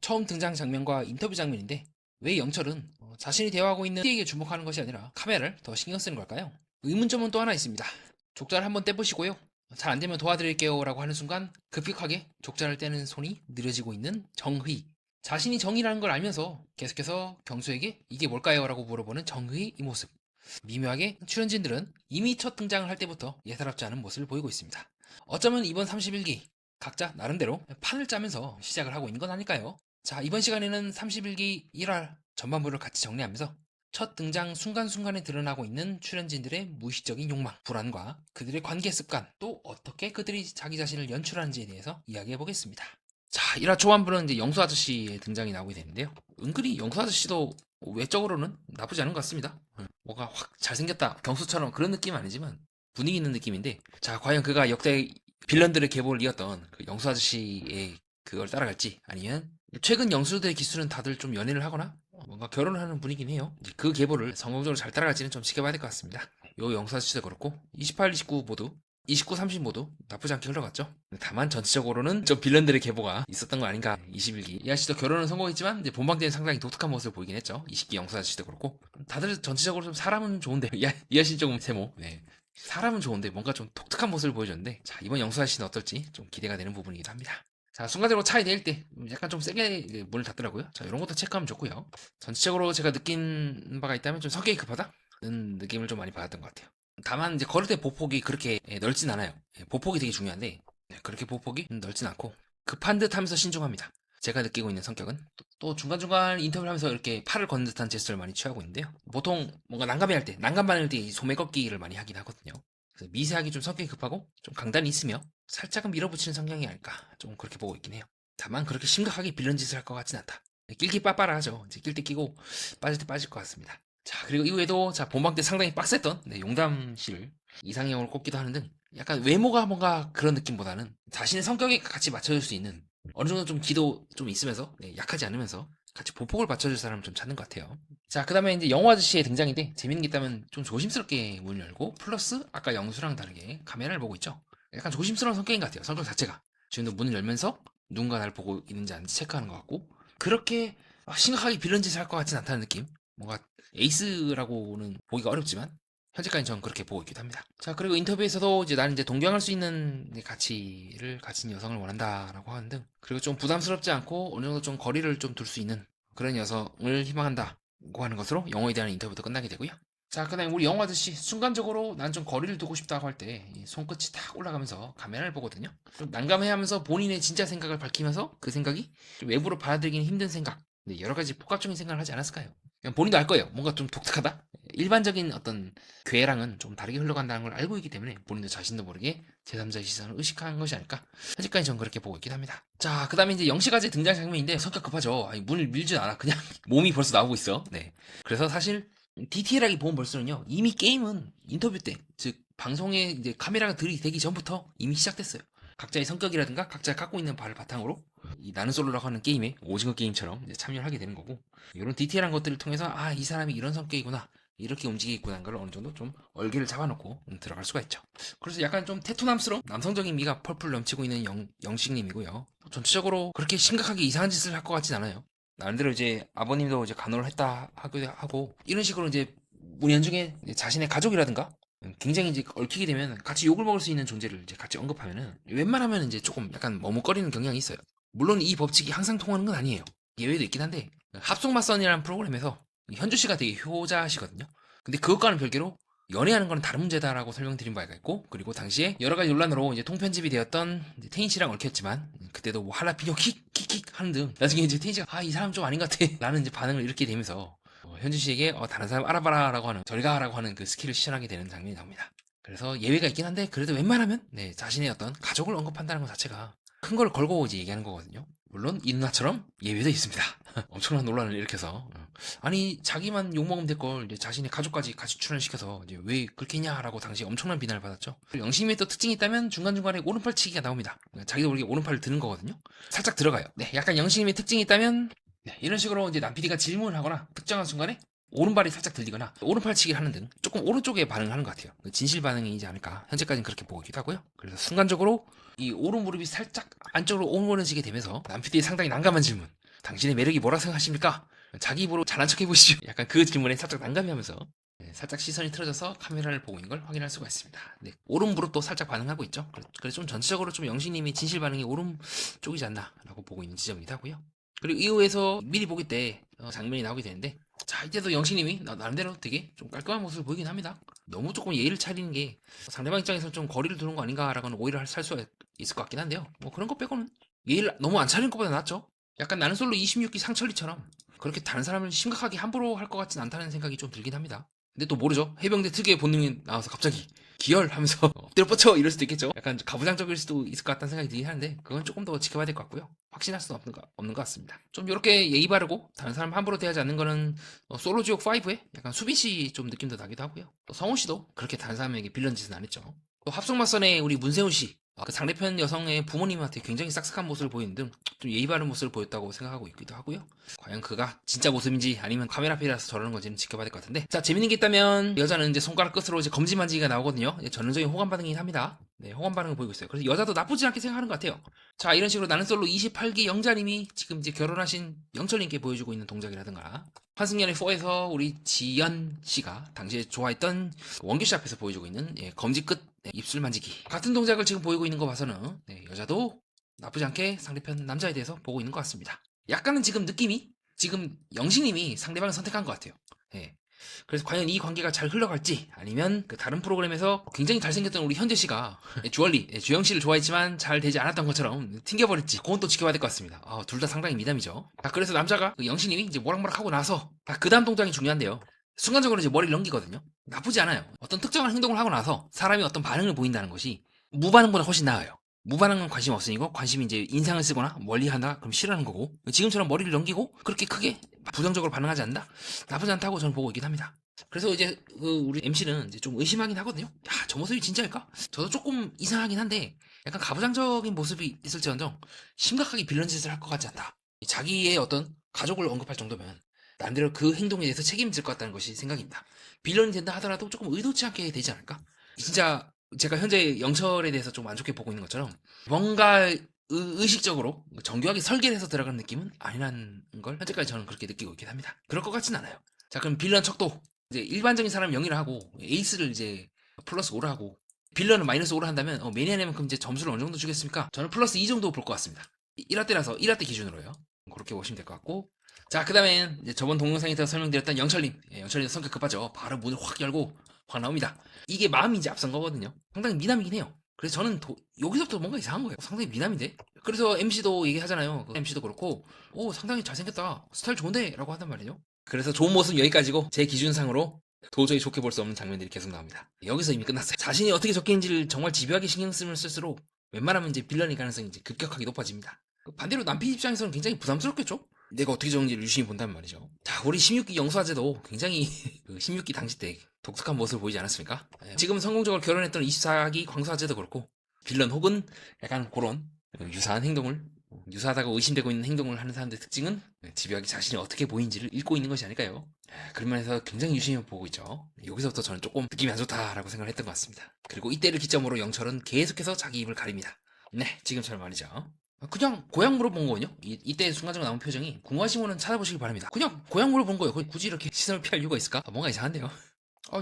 처음 등장 장면과 인터뷰 장면인데 왜 영철은 자신이 대화하고 있는 T에게 주목하는 것이 아니라 카메라를 더 신경 쓰는 걸까요? 의문점은 또 하나 있습니다. 족자를 한번 떼보시고요. 잘 안되면 도와드릴게요 라고 하는 순간 급격하게 족자를 떼는 손이 느려지고 있는 정의. 자신이 정의라는 걸 알면서 계속해서 경수에게 이게 뭘까요? 라고 물어보는 정의 이 모습. 미묘하게 출연진들은 이미 첫 등장을 할 때부터 예사롭지 않은 모습을 보이고 있습니다. 어쩌면 이번 31기 각자 나름대로 판을 짜면서 시작을 하고 있는 건 아닐까요? 자, 이번 시간에는 31기 1화 전반부를 같이 정리하면서 첫 등장 순간순간에 드러나고 있는 출연진들의 무의식적인 욕망, 불안과 그들의 관계 습관, 또 어떻게 그들이 자기 자신을 연출하는지에 대해서 이야기해 보겠습니다. 자, 1화 초반부는 이제 영수 아저씨의 등장이 나오게 되는데요. 은근히 영수 아저씨도 외적으로는 나쁘지 않은 것 같습니다. 뭐가 확 잘생겼다, 경수처럼 그런 느낌은 아니지만 분위기 있는 느낌인데, 자, 과연 그가 역대 빌런들의 계보를 이었던 그 영수 아저씨의 그걸 따라갈지, 아니면 최근 영수들의 기술은 다들 좀 연애를 하거나 뭔가 결혼을 하는 분위기긴 해요. 그 계보를 성공적으로 잘 따라갈지는 좀 지켜봐야 될 것 같습니다. 요 영수 아저씨도 그렇고 28, 29 모두 29, 30 모두 나쁘지 않게 흘러갔죠. 다만 전체적으로는 좀 빌런들의 계보가 있었던 거 아닌가. 21기 이 아저씨도 결혼은 성공했지만 이제 본방 때는 상당히 독특한 모습을 보이긴 했죠. 20기 영수 아저씨도 그렇고 다들 전체적으로 좀 사람은 좋은데 이 아저씨 조금 세모. 네. 사람은 좋은데 뭔가 좀 독특한 모습을 보여줬는데, 자, 이번 영수 아저씨는 어떨지 좀 기대가 되는 부분이기도 합니다. 자, 순간적으로 차에 내릴 때 약간 좀 세게 문을 닫더라고요. 자, 이런 것도 체크하면 좋고요. 전체적으로 제가 느낀 바가 있다면 좀 성격이 급하다는 느낌을 좀 많이 받았던 것 같아요. 다만 이제 걸을 때 보폭이 그렇게 넓진 않아요. 보폭이 되게 중요한데 그렇게 보폭이 넓진 않고 급한 듯 하면서 신중합니다. 제가 느끼고 있는 성격은 또 중간중간 인터뷰를 하면서 이렇게 팔을 걷는 듯한 제스처를 많이 취하고 있는데요. 보통 뭔가 난감해할 때, 난감 반응할 때 소매 걷기를 많이 하긴 하거든요. 그래서 미세하게 좀 성격이 급하고 좀 강단이 있으며 살짝은 밀어붙이는 성향이 아닐까, 좀 그렇게 보고 있긴 해요. 다만 그렇게 심각하게 빌런 짓을 할 것 같진 않다. 낄기 빠빠라 하죠. 이제 낄 때 끼고 빠질 때 빠질 것 같습니다. 자, 그리고 이후에도 자, 본방 때 상당히 빡셌던 용담씨를 이상형으로 꼽기도 하는 등 약간 외모가 뭔가 그런 느낌보다는 자신의 성격에 같이 맞춰줄 수 있는 어느 정도 좀 기도 좀 있으면서 약하지 않으면서 같이 보폭을 받쳐줄 사람을 좀 찾는 것 같아요. 자, 그 다음에 이제 영호 아저씨의 등장인데 재밌는 게 있다면 좀 조심스럽게 문을 열고 플러스 아까 영수랑 다르게 카메라를 보고 있죠. 약간 조심스러운 성격인 것 같아요. 성격 자체가. 지금도 문을 열면서 누군가 날 보고 있는지 아닌지 체크하는 것 같고, 그렇게 심각하게 빌런 짓을 할 것 같진 않다는 느낌. 뭔가 에이스라고는 보기가 어렵지만 현재까지 저는 그렇게 보고 있기도 합니다. 자, 그리고 인터뷰에서도 이제 나는 이제 동경할 수 있는 가치를 가진 여성을 원한다라고 하는 등, 그리고 좀 부담스럽지 않고 어느 정도 좀 거리를 좀 둘 수 있는 그런 여성을 희망한다고 하는 것으로 영어에 대한 인터뷰도 끝나게 되고요. 자, 그다음에 우리 영어 아저씨 순간적으로 난 좀 거리를 두고 싶다고 할 때 손끝이 탁 올라가면서 카메라를 보거든요. 좀 난감해하면서 본인의 진짜 생각을 밝히면서 그 생각이 좀 외부로 받아들이기는 힘든 생각, 근데 여러 가지 복합적인 생각을 하지 않았을까요? 그냥 본인도 알 거예요. 뭔가 좀 독특하다. 일반적인 어떤 괴랑은 좀 다르게 흘러간다는 걸 알고 있기 때문에 본인도 자신도 모르게 제3자의 시선을 의식한 것이 아닐까. 현재까지 전 그렇게 보고 있긴 합니다. 자, 그 다음에 이제 영시가제 등장 장면인데 성격 급하죠. 아니, 문을 밀진 않아. 그냥 몸이 벌써 나오고 있어. 네. 그래서 사실 디테일하게 보면 볼수록요, 이미 게임은 인터뷰 때, 즉 방송에 이제 카메라가 들이대기 전부터 이미 시작됐어요. 각자의 성격이라든가 각자가 갖고 있는 바를 바탕으로 이 나는 솔로라고 하는 게임에 오징어 게임처럼 이제 참여를 하게 되는 거고, 이런 디테일한 것들을 통해서 아, 이 사람이 이런 성격이구나, 이렇게 움직이겠구나 하는 걸 어느 정도 좀 얼개를 잡아놓고 들어갈 수가 있죠. 그래서 약간 좀 테토남스러운 남성적인 미가 펄펄 넘치고 있는 영식님이고요. 전체적으로 그렇게 심각하게 이상한 짓을 할 것 같진 않아요. 나름대로 이제 아버님도 이제 간호를 했다 하기도 하고, 이런 식으로 이제 문연중에 자신의 가족이라든가 굉장히 이제 얽히게 되면 같이 욕을 먹을 수 있는 존재를 이제 같이 언급하면은 웬만하면 이제 조금 약간 머뭇거리는 경향이 있어요. 물론 이 법칙이 항상 통하는 건 아니에요. 예외도 있긴 한데, 합성맞선이라는 프로그램에서 현주 씨가 되게 효자시거든요. 근데 그것과는 별개로 연애하는 건 다른 문제다라고 설명드린 바가 있고, 그리고 당시에 여러 가지 논란으로 이제 통편집이 되었던 태인 씨랑 얽혔지만, 그때도 뭐 할라피뇨 킥킥킥 하는 등 나중에 이제 태인 씨가 아, 이 사람 좀 아닌 것 같아 라는 이제 반응을 일으키게 되면서 현주 씨에게 다른 사람 알아봐라 라고 하는, 절가라고 하는 그 스킬을 실현하게 되는 장면이 나옵니다. 그래서 예외가 있긴 한데 그래도 웬만하면 자신의 어떤 가족을 언급한다는 것 자체가 큰 걸 걸고 이제 얘기하는 거거든요. 물론 이 누나처럼 예외도 있습니다. 엄청난 논란을 일으켜서 아니 자기만 욕먹으면 될 걸 자신의 가족까지 같이 출연시켜서 이제 왜 그렇게 했냐라고 당시 엄청난 비난을 받았죠. 영심이의 또 특징이 있다면 중간중간에 오른팔치기가 나옵니다. 자기도 모르게 오른팔을 드는 거거든요. 살짝 들어가요. 네, 약간 영심이의 특징이 있다면 이런 식으로 이제 남PD가 질문을 하거나 특정한 순간에 오른발이 살짝 들리거나 오른팔치기를 하는 등 조금 오른쪽에 반응을 하는 것 같아요. 진실 반응이지 않을까. 현재까지는 그렇게 보고 있기도 하고요. 그래서 순간적으로 이 오른 무릎이 살짝 안쪽으로 오므려지게 되면서 남PD의 상당히 난감한 질문. 당신의 매력이 뭐라 생각하십니까? 자기 입으로 잘난 척 해보시죠. 약간 그 질문에 살짝 난감해하면서 살짝 시선이 틀어져서 카메라를 보고 있는 걸 확인할 수가 있습니다. 네, 오른 무릎도 살짝 반응하고 있죠. 그래서 좀 전체적으로 좀 영식님이 진실 반응이 오른 쪽이지 않나라고 보고 있는 지점이기도 하고요. 그리고 이후에서 미리 보기 때 장면이 나오게 되는데, 자, 이때도 영식님이 나름대로 되게 좀 깔끔한 모습을 보이긴 합니다. 너무 조금 예의를 차리는 게 상대방 입장에서 좀 거리를 두는 거 아닌가라고는 오해를 살 수가 있을 것 같긴 한데요. 뭐 그런 거 빼고는 예의를 너무 안 차리는 것보다 낫죠. 약간 나는 솔로 26기 상철이처럼 그렇게 다른 사람을 심각하게 함부로 할 것 같진 않다는 생각이 좀 들긴 합니다. 근데 또 모르죠. 해병대 특유의 본능이 나와서 갑자기 기열 하면서 엎드려 뻗쳐 이럴 수도 있겠죠. 약간 가부장적일 수도 있을 것 같다는 생각이 들긴 하는데, 그건 조금 더 지켜봐야 될 것 같고요. 확신할 수는 없는 것 같습니다. 좀 이렇게 예의 바르고 다른 사람 함부로 대하지 않는 거는 솔로지옥 5의 약간 수빈씨 좀 느낌도 나기도 하고요. 또 성우씨도 그렇게 다른 사람에게 빌런 짓은 안 했죠. 또 합성맞선의 우리 문세훈씨, 그 상대편 여성의 부모님한테 굉장히 싹싹한 모습을 보이는 등 좀 예의 바른 모습을 보였다고 생각하고 있기도 하고요. 과연 그가 진짜 모습인지 아니면 카메라 앞이라서 저러는 건지는 지켜봐야 될 것 같은데, 자, 재밌는 게 있다면 여자는 이제 손가락 끝으로 이제 검지 만지기가 나오거든요. 전형적인 호감 반응이긴 합니다. 네, 호감 반응을 보이고 있어요. 그래서 여자도 나쁘지 않게 생각하는 것 같아요. 자, 이런 식으로 나는 솔로 28기 영자님이 지금 이제 결혼하신 영철님께 보여주고 있는 동작이라든가, 환승연의 4에서 우리 지연 씨가 당시에 좋아했던 원규 씨 앞에서 보여주고 있는 검지 끝 입술 만지기 같은 동작을 지금 보이고 있는 거 봐서는 여자도 나쁘지 않게 상대편 남자에 대해서 보고 있는 것 같습니다. 약간은 지금 느낌이 지금 영식님이 상대방을 선택한 것 같아요. 그래서 과연 이 관계가 잘 흘러갈지, 아니면 그 다른 프로그램에서 굉장히 잘생겼던 우리 현재 씨가 주얼리 주영 씨를 좋아했지만 잘 되지 않았던 것처럼 튕겨버릴지, 그건 또 지켜봐야 될 것 같습니다. 둘 다 상당히 미담이죠. 그래서 남자가 그 영식님이 이제 모락모락 하고 나서 그 다음 동작이 중요한데요. 순간적으로 이제 머리를 넘기거든요. 나쁘지 않아요. 어떤 특정한 행동을 하고 나서 사람이 어떤 반응을 보인다는 것이 무반응보다 훨씬 나아요. 무반응은 관심 없으니까, 관심이 이제 인상을 쓰거나 멀리 한다 그럼 싫어하는 거고, 지금처럼 머리를 넘기고 그렇게 크게 부정적으로 반응하지 않는다, 나쁘지 않다고 저는 보고 있긴 합니다. 그래서 이제 우리 MC는 이제 좀 의심하긴 하거든요. 야, 저 모습이 진짜일까? 저도 조금 이상하긴 한데, 약간 가부장적인 모습이 있을지언정 심각하게 빌런 짓을 할 것 같지 않다. 자기의 어떤 가족을 언급할 정도면 남대로 그 행동에 대해서 책임질 것 같다는 것이 생각입니다. 빌런이 된다 하더라도 조금 의도치 않게 되지 않을까? 진짜 제가 현재 영철에 대해서 좀 안 좋게 보고 있는 것처럼 뭔가 의식적으로 정교하게 설계를 해서 들어가는 느낌은 아니라는 걸 현재까지 저는 그렇게 느끼고 있긴 합니다. 그럴 것 같진 않아요. 자, 그럼 빌런 척도 이제 일반적인 사람 0이라 하고 에이스를 이제 플러스 5라 하고 빌런은 마이너스 5라 한다면 매니아님은 그럼 이제 점수를 어느 정도 주겠습니까? 저는 플러스 2 정도 볼 것 같습니다. 1화 때라서 1화 때 기준으로요. 그렇게 보시면 될 것 같고, 자, 그 다음엔 저번 동영상에서 설명드렸던 영철님. 영철님 성격 급하죠. 바로 문을 확 열고 확 나옵니다. 이게 마음이 이제 앞선 거거든요. 상당히 미남이긴 해요. 그래서 저는 여기서부터 뭔가 이상한 거예요. 상당히 미남인데? 그래서 MC도 얘기하잖아요. MC도 그렇고, 상당히 잘생겼다, 스타일 좋은데? 라고 하단 말이죠. 그래서 좋은 모습 여기까지고, 제 기준상으로 도저히 좋게 볼 수 없는 장면들이 계속 나옵니다. 여기서 이미 끝났어요. 자신이 어떻게 적혀있는지를 정말 집요하게 신경 쓰면 쓸수록 웬만하면 이제 빌런일 가능성이 이제 급격하게 높아집니다. 반대로 남편 입장에서는 굉장히 부담스럽겠죠? 내가 어떻게 적는지를 유심히 본단 말이죠. 자, 우리 16기 영수아제도 굉장히 16기 당시 때 독특한 모습을 보이지 않았습니까? 지금 성공적으로 결혼했던 24기 광수아제도 그렇고, 빌런 혹은 약간 그런 유사한 행동을, 유사하다고 의심되고 있는 행동을 하는 사람들의 특징은 집요하게 자신이 어떻게 보이는지를 읽고 있는 것이 아닐까요? 그런 면에서 굉장히 유심히 보고 있죠. 여기서부터 저는 조금 느낌이 안 좋다라고 생각을 했던 것 같습니다. 그리고 이때를 기점으로 영철은 계속해서 자기 입을 가립니다. 네, 지금처럼 말이죠. 그냥 고향 물어본 거거든요. 이때 순간적으로 나온 표정이, 궁금하시면 찾아보시기 바랍니다. 그냥 고향 물어본 거예요. 굳이 이렇게 시선을 피할 이유가 있을까? 뭔가 이상한데요.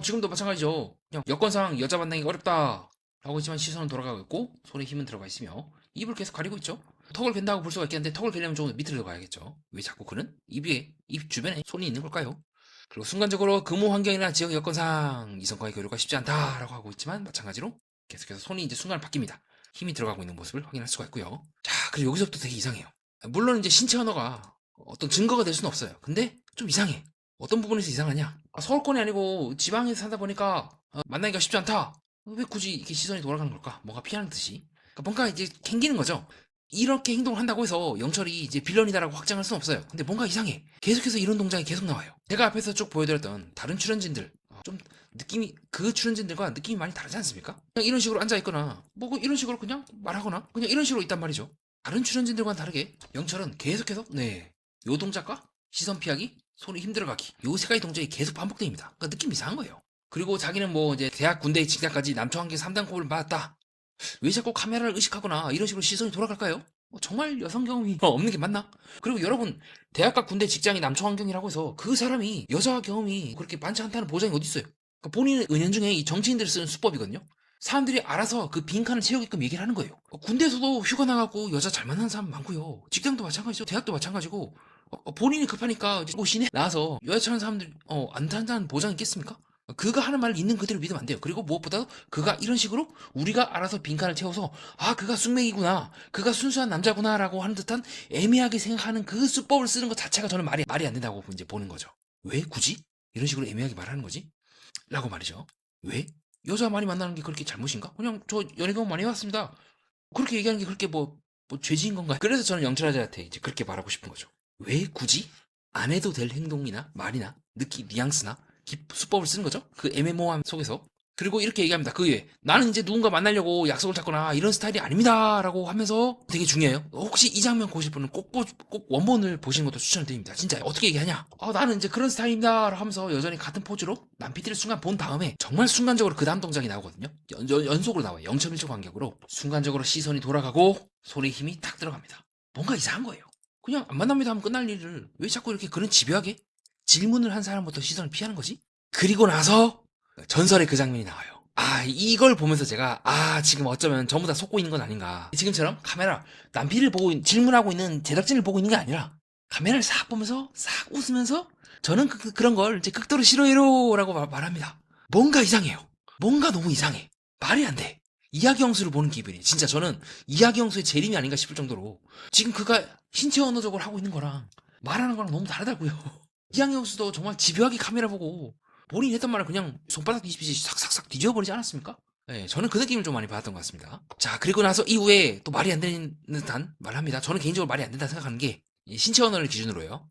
지금도 마찬가지죠. 그냥 여건상 여자 만나기가 어렵다 라고 했지만 시선은 돌아가고 있고 손에 힘은 들어가 있으며 입을 계속 가리고 있죠. 턱을 벤다고 볼 수가 있겠는데, 턱을 베려면 좀 밑으로 들어가야겠죠. 왜 자꾸 그는 입 주변에 손이 있는 걸까요? 그리고 순간적으로 근무 환경이나 지역 여건상 이성과의 교류가 쉽지 않다라고 하고 있지만, 마찬가지로 계속해서 손이 이제 순간 바뀝니다. 힘이 들어가고 있는 모습을 확인할 수가 있고요. 자, 그리고 여기서부터 되게 이상해요. 물론 이제 신체 언어가 어떤 증거가 될 수는 없어요. 근데 좀 이상해. 어떤 부분에서 이상하냐? 서울권이 아니고 지방에서 산다 보니까 만나기가 쉽지 않다. 왜 굳이 이렇게 시선이 돌아가는 걸까? 뭔가 피하는 듯이. 그러니까 뭔가 이제 캥기는 거죠. 이렇게 행동을 한다고 해서 영철이 이제 빌런이다라고 확정할 수는 없어요. 근데 뭔가 이상해. 계속해서 이런 동작이 계속 나와요. 제가 앞에서 쭉 보여드렸던 다른 출연진들, 좀 느낌이, 그 출연진들과 느낌이 많이 다르지 않습니까? 그냥 이런 식으로 앉아있거나 뭐 이런 식으로 그냥 말하거나 그냥 이런 식으로 있단 말이죠. 다른 출연진들과는 다르게 영철은 계속해서 요 동작과 시선 피하기, 손이 힘들어가기, 요 세 가지 동작이 계속 반복됩니다. 그러니까 느낌이 이상한 거예요. 그리고 자기는 뭐 이제 대학 군대 직장까지 남초한계 3단 컵을 받았다. 왜 자꾸 카메라를 의식하거나 이런 식으로 시선이 돌아갈까요? 정말 여성 경험이 없는 게 맞나? 그리고 여러분, 대학과 군대 직장이 남초 환경이라고 해서 그 사람이 여자 경험이 그렇게 많지 않다는 보장이 어디 있어요? 그러니까 본인은 은연중에 이 정치인들이 쓰는 수법이거든요. 사람들이 알아서 그 빈칸을 채우게끔 얘기를 하는 거예요. 군대에서도 휴가 나가고 여자 잘 만나는 사람 많고요. 직장도 마찬가지죠. 대학도 마찬가지고. 본인이 급하니까 이제 뭐 시내 나와서 여자 찾는 사람들 안 탄다는 보장이 있겠습니까? 그가 하는 말을 있는 그대로 믿으면 안 돼요. 그리고 무엇보다도 그가 이런 식으로 우리가 알아서 빈칸을 채워서 그가 숙맥이구나, 그가 순수한 남자구나라고 하는 듯한 애매하게 생각하는 그 수법을 쓰는 것 자체가 저는 말이 안 된다고 이제 보는 거죠. 왜 굳이 이런 식으로 애매하게 말하는 거지? 라고 말이죠. 왜? 여자 많이 만나는 게 그렇게 잘못인가? 그냥 저 연애 경험 많이 해봤습니다. 그렇게 얘기하는 게 그렇게 뭐 죄지인 건가요? 그래서 저는 영철아재한테 이제 그렇게 말하고 싶은 거죠. 왜 굳이 안 해도 될 행동이나 말이나 뉘앙스나 수법을 쓰는 거죠? 그 애매모호함 속에서. 그리고 이렇게 얘기합니다. 그 외에 나는 이제 누군가 만나려고 약속을 잡거나 이런 스타일이 아닙니다 라고 하면서 되게 중요해요. 혹시 이 장면 보실 분은 꼭 원본을 보시는 것도 추천을 드립니다. 진짜 어떻게 얘기하냐, 나는 이제 그런 스타일입니다 라고 하면서 여전히 같은 포즈로 남PD를 순간 본 다음에 정말 순간적으로 그 다음 동작이 나오거든요. 연속으로 나와요. 0.1초 간격으로 순간적으로 시선이 돌아가고 손에 힘이 탁 들어갑니다. 뭔가 이상한 거예요. 그냥 안 만납니다 하면 끝날 일을 왜 자꾸 이렇게 그런 집요하게 질문을 한 사람부터 시선을 피하는 거지? 그리고 나서 전설의 그 장면이 나와요. 이걸 보면서 제가 지금 어쩌면 전부 다 속고 있는 건 아닌가. 지금처럼 카메라 남피를 보고 질문하고 있는 제작진을 보고 있는 게 아니라 카메라를 싹 보면서 싹 웃으면서 저는 그런 걸 이제 극도로 싫어해요 라고 말합니다. 뭔가 이상해요. 뭔가 너무 이상해. 말이 안 돼. 이하경수를 보는 기분이에요. 진짜 저는 이하경수의 재림이 아닌가 싶을 정도로 지금 그가 신체 언어적으로 하고 있는 거랑 말하는 거랑 너무 다르다고요. 이하경수도 정말 집요하게 카메라 보고 본인이 했던 말을 그냥 손바닥 뒤집듯이 싹싹싹 뒤져버리지 않았습니까? 네, 저는 그 느낌을 좀 많이 받았던 것 같습니다. 자, 그리고 나서 이후에 또 말이 안 되는 듯한 말을 합니다. 저는 개인적으로 말이 안 된다 생각하는 게 신체 언어를 기준으로요.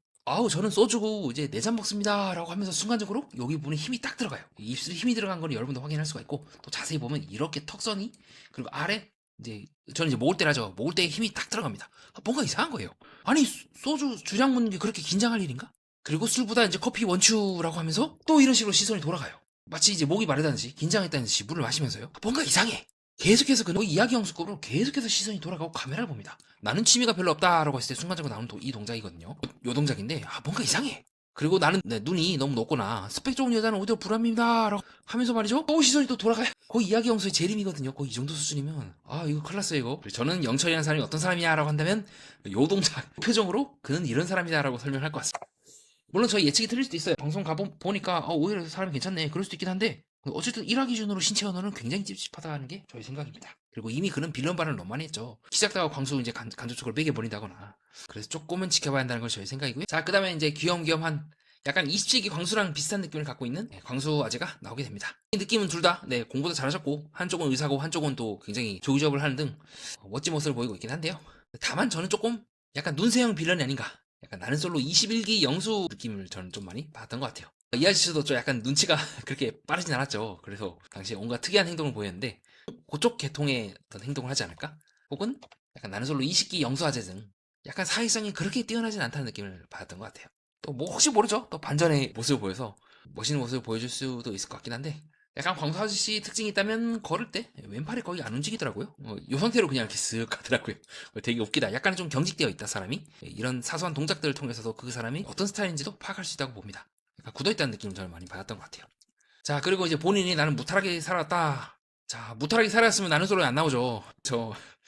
저는 소주고 이제 4잔 먹습니다 라고 하면서 순간적으로 여기 부분에 힘이 딱 들어가요. 입술에 힘이 들어간 걸 여러분도 확인할 수가 있고, 또 자세히 보면 이렇게 턱선이, 그리고 아래 이제 저는 이제 목을 때라죠. 목을 때에 힘이 딱 들어갑니다. 뭔가 이상한 거예요. 아니 소주 주량 묻는 게 그렇게 긴장할 일인가? 그리고 술보다 이제 커피 원추라고 하면서 또 이런 식으로 시선이 돌아가요. 마치 이제 목이 마르다든지 긴장했다는 듯이 물을 마시면서요. 뭔가 이상해. 계속해서 그 이야기 형수급으로 계속해서 시선이 돌아가고 카메라를 봅니다. 나는 취미가 별로 없다라고 했을 때 순간적으로 나오는 이 동작이거든요. 요 동작인데 뭔가 이상해. 그리고 나는 눈이 너무 높거나 스펙 좋은 여자는 오히려 불합니다 라고 하면서 말이죠. 또 시선이 또 돌아가요. 거의 이야기 형수의 재림이거든요. 거의 이 정도 수준이면 이거 큰일 났어요 이거. 저는 영철이라는 사람이 어떤 사람이냐라고 한다면 요 동작 표정으로 그는 이런 사람이다라고 설명할 것 같습니다. 물론 저희 예측이 틀릴 수도 있어요. 방송 가보니까 오히려 사람이 괜찮네 그럴 수도 있긴 한데, 어쨌든 1화 기준으로 신체 언어는 굉장히 찝찝하다는 게 저의 생각입니다. 그리고 이미 그는 빌런 발언을 너무 많이 했죠. 시작다가 광수 이제 간접 쪽으로 매겨버린다거나. 그래서 조금은 지켜봐야 한다는 걸 저의 생각이고요. 자, 그 다음에 이제 귀염귀염한 약간 20세기 광수랑 비슷한 느낌을 갖고 있는 광수 아재가 나오게 됩니다. 이 느낌은 둘 다 공부도 잘하셨고 한쪽은 의사고 한쪽은 또 굉장히 조기업을 하는 등 멋진 모습을 보이고 있긴 한데요. 다만 저는 조금 약간 눈새형 빌런이 아닌가, 약간 나는 솔로 21기 영수 느낌을 저는 좀 많이 받았던 것 같아요. 이 아저씨도 좀 약간 눈치가 그렇게 빠르진 않았죠. 그래서 당시에 온갖 특이한 행동을 보였는데 그쪽 계통의 어떤 행동을 하지 않을까? 혹은 약간 나는 솔로 20기 영수 아재 등 약간 사회성이 그렇게 뛰어나진 않다는 느낌을 받았던 것 같아요. 또 뭐 혹시 모르죠. 또 반전의 모습을 보여서 멋있는 모습을 보여줄 수도 있을 것 같긴 한데, 약간 광수 아저씨 특징이 있다면 걸을 때 왼팔이 거의 안 움직이더라고요. 이 상태로 그냥 이렇게 쓱 가더라고요. 되게 웃기다. 약간 좀 경직되어 있다 사람이. 이런 사소한 동작들을 통해서도 그 사람이 어떤 스타일인지도 파악할 수 있다고 봅니다. 약간 굳어있다는 느낌을 저는 많이 받았던 것 같아요. 자, 그리고 이제 본인이 나는 무탈하게 살았다. 자, 무탈하게 살았으면 나는 솔로에 안 나오죠.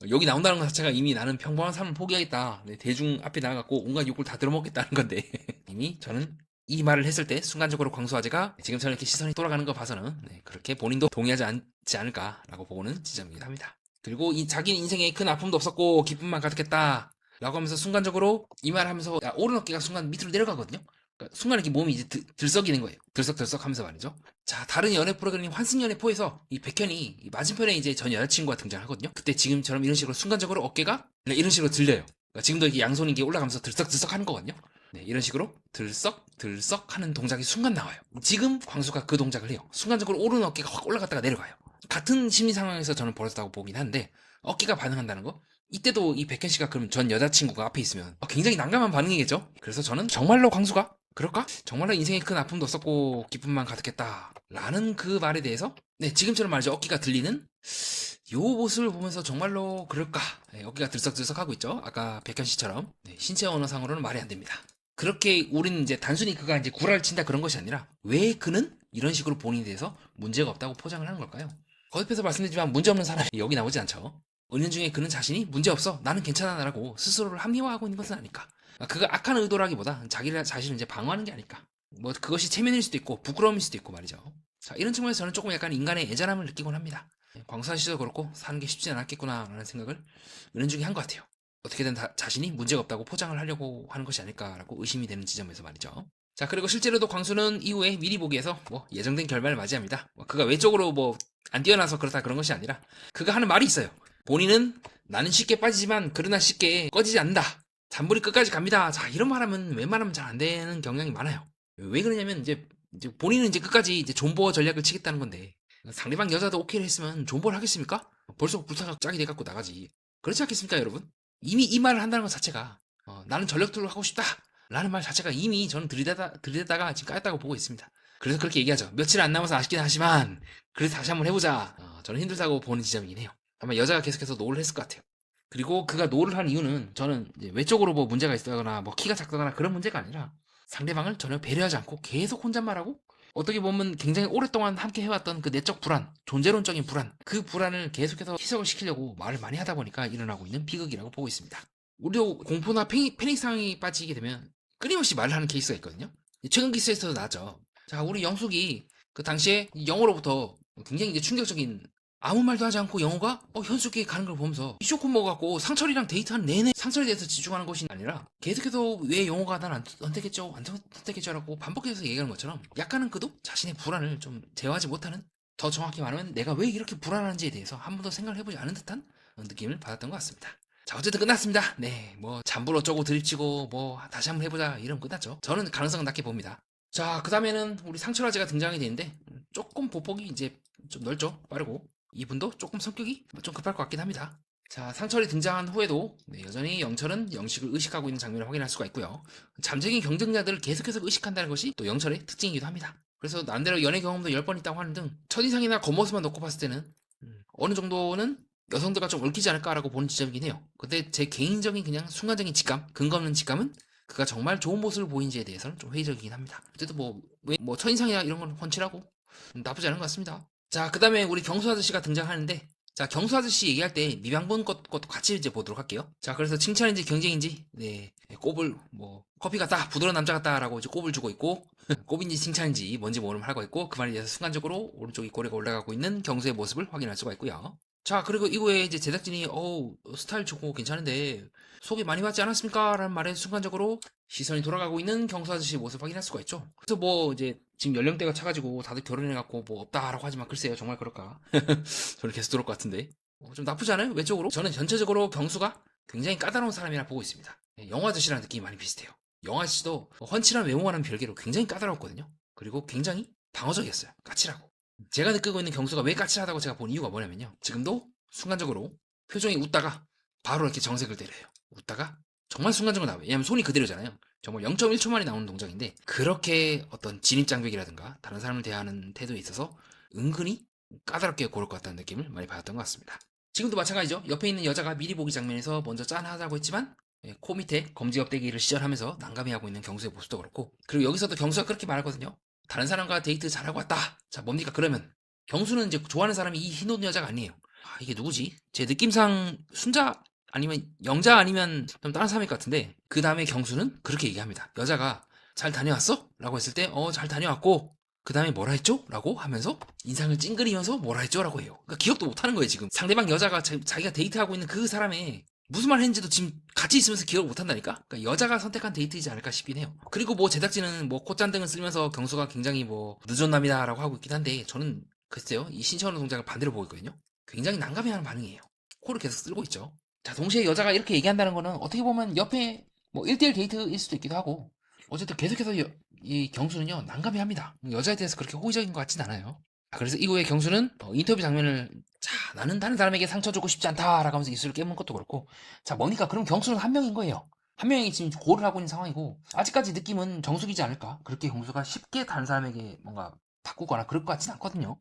여기 나온다는 것 자체가 이미 나는 평범한 삶을 포기하겠다. 대중 앞에 나가갖고 온갖 욕을 다 들어먹겠다는 건데 이미 저는 이 말을 했을 때 순간적으로 광수 아재가 지금처럼 이렇게 시선이 돌아가는 거 봐서는 그렇게 본인도 동의하지 않지 않을까라고 보고는 지점이긴 합니다. 그리고 자기 인생에 큰 아픔도 없었고 기쁨만 가득했다 라고 하면서 순간적으로 이 말을 하면서 오른 어깨가 순간 밑으로 내려가거든요. 그러니까 순간 이렇게 몸이 이제 들썩이는 거예요. 들썩들썩 하면서 말이죠. 자, 다른 연애 프로그램 환승연애포에서 이 백현이 맞은편에 이제 전 여자친구가 등장하거든요. 그때 지금처럼 이런 식으로 순간적으로 어깨가 이런 식으로 들려요. 그러니까 지금도 이렇게 양손이 이게 올라가면서 들썩들썩 하는 거거든요. 이런 식으로 들썩들썩 하는 동작이 순간 나와요. 지금 광수가 그 동작을 해요. 순간적으로 오른 어깨가 확 올라갔다가 내려가요. 같은 심리 상황에서 저는 벌어졌다고 보긴 한데, 어깨가 반응한다는 거? 이때도 이 백현 씨가 그럼 전 여자친구가 앞에 있으면 굉장히 난감한 반응이겠죠? 그래서 저는 정말로 광수가 그럴까? 정말로 인생에 큰 아픔도 없었고 기쁨만 가득했다 라는 그 말에 대해서 네, 지금처럼 말이죠. 어깨가 들리는 요 모습을 보면서 정말로 그럴까? 네, 어깨가 들썩들썩하고 있죠. 아까 백현 씨처럼 네, 신체 언어상으로는 말이 안 됩니다. 그렇게 우리는 이제 단순히 그가 이제 구라를 친다 그런 것이 아니라 왜 그는 이런 식으로 본인에 대해서 문제가 없다고 포장을 하는 걸까요? 거듭해서 말씀드리지만 문제 없는 사람이 여기 나오지 않죠. 은연중에 그는 자신이 문제 없어 나는 괜찮아 라고 스스로를 합리화하고 있는 것은 아닐까. 그가 악한 의도라기보다 자기 자신을 이제 방어하는 게 아닐까. 뭐 그것이 체면일 수도 있고 부끄러움일 수도 있고 말이죠. 자, 이런 측면에서 저는 조금 약간 인간의 애잔함을 느끼곤 합니다. 광수한 씨도 그렇고 사는 게 쉽지 않았겠구나 라는 생각을 은연중에 한 것 같아요. 어떻게든 자신이 문제가 없다고 포장을 하려고 하는 것이 아닐까라고 의심이 되는 지점에서 말이죠. 자, 그리고 실제로도 광수는 이후에 미리 보기에서 뭐 예정된 결말을 맞이합니다. 그가 외적으로 뭐 안 뛰어나서 그렇다 그런 것이 아니라 그가 하는 말이 있어요. 본인은 나는 쉽게 빠지지만 그러나 쉽게 꺼지지 않는다. 잔불이 끝까지 갑니다. 자, 이런 말하면 웬만하면 잘 안 되는 경향이 많아요. 왜 그러냐면 이제 본인은 이제 끝까지 이제 존버 전략을 치겠다는 건데 상대방 여자도 오케이를 했으면 존버를 하겠습니까? 벌써 불타가 짝이 돼갖고 나가지. 그렇지 않겠습니까, 여러분? 이미 이 말을 한다는 것 자체가 나는 전력투를 하고 싶다 라는 말 자체가 이미 저는 들이대다가 지금 까였다고 보고 있습니다. 그래서 그렇게 얘기하죠. 며칠 안 남아서 아쉽긴 하지만 그래서 다시 한번 해보자. 저는 힘들다고 보는 지점이긴 해요. 아마 여자가 계속해서 노를 했을 것 같아요. 그리고 그가 노를 한 이유는 저는 이제 외적으로 뭐 문제가 있다거나 뭐 키가 작다거나 그런 문제가 아니라 상대방을 전혀 배려하지 않고 계속 혼잣말하고 어떻게 보면 굉장히 오랫동안 함께 해왔던 그 내적 불안, 존재론적인 불안, 그 불안을 계속해서 희석을 시키려고 말을 많이 하다 보니까 일어나고 있는 비극이라고 보고 있습니다. 우리도 공포나 패닉 상황에 빠지게 되면 끊임없이 말을 하는 케이스가 있거든요. 최근 기사에서도 나왔죠. 자, 우리 영숙이 그 당시에 영어로부터 굉장히 이제 충격적인 아무 말도 하지 않고 영호가 현숙이 가는 걸 보면서 쇼크 먹어갖고 상철이랑 데이트하는 내내 상철에 대해서 집중하는 것이 아니라 계속해서 왜 영호가 난 안 선택했죠? 안 선택했죠? 라고 반복해서 얘기하는 것처럼 약간은 그도 자신의 불안을 좀 제어하지 못하는, 더 정확히 말하면 내가 왜 이렇게 불안한지에 대해서 한 번도 생각을 해보지 않은 듯한 느낌을 받았던 것 같습니다. 자, 어쨌든 끝났습니다. 네, 뭐 잠불 어쩌고 드립치고 뭐 다시 한번 해보자 이러면 끝났죠. 저는 가능성은 낮게 봅니다. 자, 그 다음에는 우리 상철 아재가 등장이 되는데 조금 보폭이 이제 좀 넓죠. 빠르고 이분도 조금 성격이 좀 급할 것 같긴 합니다. 자, 상철이 등장한 후에도 여전히 영철은 영식을 의식하고 있는 장면을 확인할 수가 있고요. 잠재적인 경쟁자들을 계속해서 의식한다는 것이 또 영철의 특징이기도 합니다. 그래서 나름대로 연애 경험도 10번 있다고 하는 등 첫인상이나 겉모습만 놓고 봤을 때는 어느 정도는 여성들과 좀 얽히지 않을까라고 보는 지점이긴 해요. 근데 제 개인적인 그냥 순간적인 직감, 근거 없는 직감은 그가 정말 좋은 모습을 보인지에 대해서는 좀 회의적이긴 합니다. 어쨌든 뭐 첫인상이나 이런 건 훤칠하고 나쁘지 않은 것 같습니다. 자, 그 다음에 우리 경수 아저씨가 등장하는데, 자, 경수 아저씨 얘기할 때 미방본 것도 같이 이제 보도록 할게요. 자, 그래서 칭찬인지 경쟁인지, 꼽을, 커피 같다, 부드러운 남자 같다라고 이제 꼽을 주고 있고, 꼽인지 칭찬인지 뭔지 모르면 하고 있고, 그 말에 대해서 순간적으로 오른쪽이 고래가 올라가고 있는 경수의 모습을 확인할 수가 있고요. 자, 그리고 이후에 이제 제작진이, 스타일 좋고 괜찮은데, 소개 많이 받지 않았습니까? 라는 말에 순간적으로 시선이 돌아가고 있는 경수 아저씨의 모습을 확인할 수가 있죠. 그래서 이제 지금 연령대가 차가지고 다들 결혼해갖고 뭐 없다라고 하지만 글쎄요, 정말 그럴까? 저는 계속 들을 것 같은데. 좀 나쁘지 않아요? 외적으로? 저는 전체적으로 경수가 굉장히 까다로운 사람이라 보고 있습니다. 영화 아저씨랑 느낌이 많이 비슷해요. 영화 아저씨도 훤칠한 외모와는 별개로 굉장히 까다로웠거든요. 그리고 굉장히 방어적이었어요. 까칠하고. 제가 느끼고 있는 경수가 왜 까칠하다고 제가 본 이유가 뭐냐면요. 지금도 순간적으로 표정이 웃다가 바로 이렇게 정색을 때려요. 웃다가 정말 순간적으로 나와요. 왜냐면 손이 그대로잖아요. 정말 0.1초 만에 나오는 동작인데 그렇게 어떤 진입장벽이라든가 다른 사람을 대하는 태도에 있어서 은근히 까다롭게 고를 것 같다는 느낌을 많이 받았던 것 같습니다. 지금도 마찬가지죠. 옆에 있는 여자가 미리 보기 장면에서 먼저 짠하다고 했지만 코 밑에 검지 껍데기를 시전하면서 난감해하고 있는 경수의 모습도 그렇고, 그리고 여기서도 경수가 그렇게 말하거든요. 다른 사람과 데이트 잘하고 왔다. 자, 뭡니까? 그러면 경수는 이제 좋아하는 사람이 이 흰옷 여자가 아니에요. 이게 누구지? 제 느낌상 순자 아니면 영자 아니면 좀 다른 사람일 것 같은데, 그 다음에 경수는 그렇게 얘기합니다. 여자가 잘 다녀왔어? 라고 했을 때 잘 다녀왔고, 그 다음에 뭐라 했죠? 라고 하면서 인상을 찡그리면서 뭐라 했죠? 라고 해요. 그러니까 기억도 못하는 거예요. 지금 상대방 여자가 자기가 데이트하고 있는 그 사람의 무슨 말 했는지도 지금 같이 있으면서 기억을 못한다니까? 그러니까 여자가 선택한 데이트이지 않을까 싶긴 해요. 그리고 제작진은 콧잔등을 쓰면서 경수가 굉장히 늦었남이다 라고 하고 있긴 한데, 저는 글쎄요, 이 신체언어 동작을 반대로 보고 있거든요. 굉장히 난감해하는 반응이에요. 코를 계속 쓸고 있죠. 자, 동시에 여자가 이렇게 얘기한다는 거는 어떻게 보면 옆에 1대1 데이트일 수도 있기도 하고, 어쨌든 계속해서 이 경수는요, 난감해합니다. 여자에 대해서 그렇게 호의적인 것 같진 않아요. 그래서 이후에 경수는 인터뷰 장면을, 자, 나는 다른 사람에게 상처 주고 싶지 않다라고 하면서 입술을 깨문 것도 그렇고, 자, 뭡니까? 그럼 경수는 한 명인 거예요. 한 명이 지금 고를 하고 있는 상황이고, 아직까지 느낌은 정숙이지 않을까? 그렇게 경수가 쉽게 다른 사람에게 뭔가 바꾸거나 그럴 것 같진 않거든요.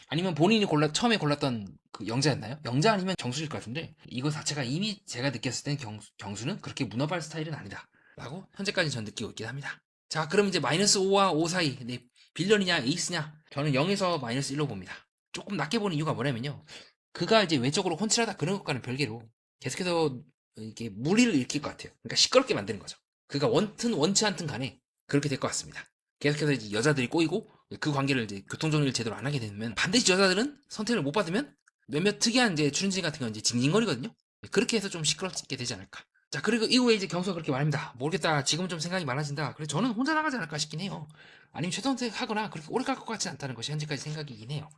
아니면 본인이 처음에 골랐던 그 영자였나요? 영자 아니면 경수일 것 같은데, 이거 자체가 이미 제가 느꼈을 때는 경수는 그렇게 문어발 스타일은 아니다 라고 현재까지 전 느끼고 있긴 합니다. 자, 그럼 이제 마이너스 5와 5 사이, 네, 빌런이냐 에이스냐, 저는 0에서 마이너스 1로 봅니다. 조금 낮게 보는 이유가 뭐냐면요, 그가 이제 외적으로 혼칠하다 그런 것과는 별개로 계속해서 이게 무리를 일으킬 것 같아요. 그러니까 시끄럽게 만드는 거죠. 그가 원튼 원치 않든 간에 그렇게 될 것 같습니다. 계속해서 이제 여자들이 꼬이고 그 관계를 이제 교통정리를 제대로 안 하게 되면, 반드시 여자들은 선택을 못 받으면 몇몇 특이한 이제 출연진 같은 건 이제 징징거리거든요. 그렇게 해서 좀 시끄럽게 되지 않을까. 자, 그리고 이후에 이제 경수가 그렇게 말합니다. 모르겠다. 지금은 좀 생각이 많아진다. 그래서 저는 혼자 나가지 않을까 싶긴 해요. 아니면 최선택하거나 그렇게 오래 갈 것 같지 않다는 것이 현재까지 생각이긴 해요.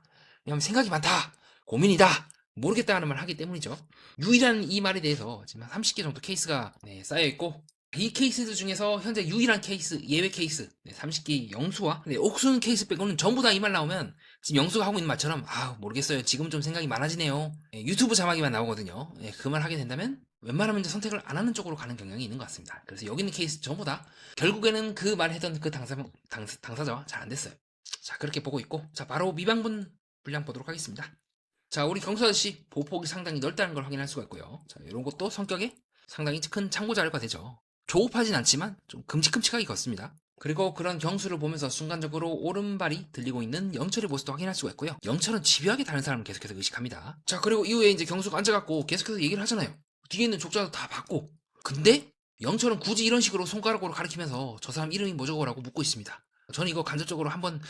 왜냐면 생각이 많다, 고민이다, 모르겠다 하는 말 하기 때문이죠. 유일한 이 말에 대해서 지금 한 30개 정도 케이스가 쌓여있고, 이 케이스들 중에서 현재 유일한 케이스, 예외 케이스 30개 영수와 옥순 케이스 빼고는 전부 다 이 말 나오면 지금 영수가 하고 있는 말처럼 모르겠어요, 지금 좀 생각이 많아지네요, 유튜브 자막이만 나오거든요. 그 말 하게 된다면 웬만하면 이제 선택을 안 하는 쪽으로 가는 경향이 있는 것 같습니다. 그래서 여기 있는 케이스 전부 다 결국에는 그 말 했던 그 당사자와 잘 안 됐어요. 자, 그렇게 보고 있고, 자, 바로 미방분 분량 보도록 하겠습니다. 자, 우리 경수 아저씨 보폭이 상당히 넓다는 걸 확인할 수가 있고요. 자, 이런 것도 성격에 상당히 큰 참고 자료가 되죠. 조급하진 않지만 좀 큼직큼직하게 걷습니다. 그리고 그런 경수를 보면서 순간적으로 오른발이 들리고 있는 영철의 모습도 확인할 수가 있고요. 영철은 집요하게 다른 사람을 계속해서 의식합니다. 자, 그리고 이후에 이제 경수가 앉아갖고 계속해서 얘기를 하잖아요. 뒤에 있는 족자도 다 봤고, 근데 영철은 굳이 이런 식으로 손가락으로 가리키면서 저 사람 이름이 뭐저거라고 묻고 있습니다. 저는 이거 간접적으로 한번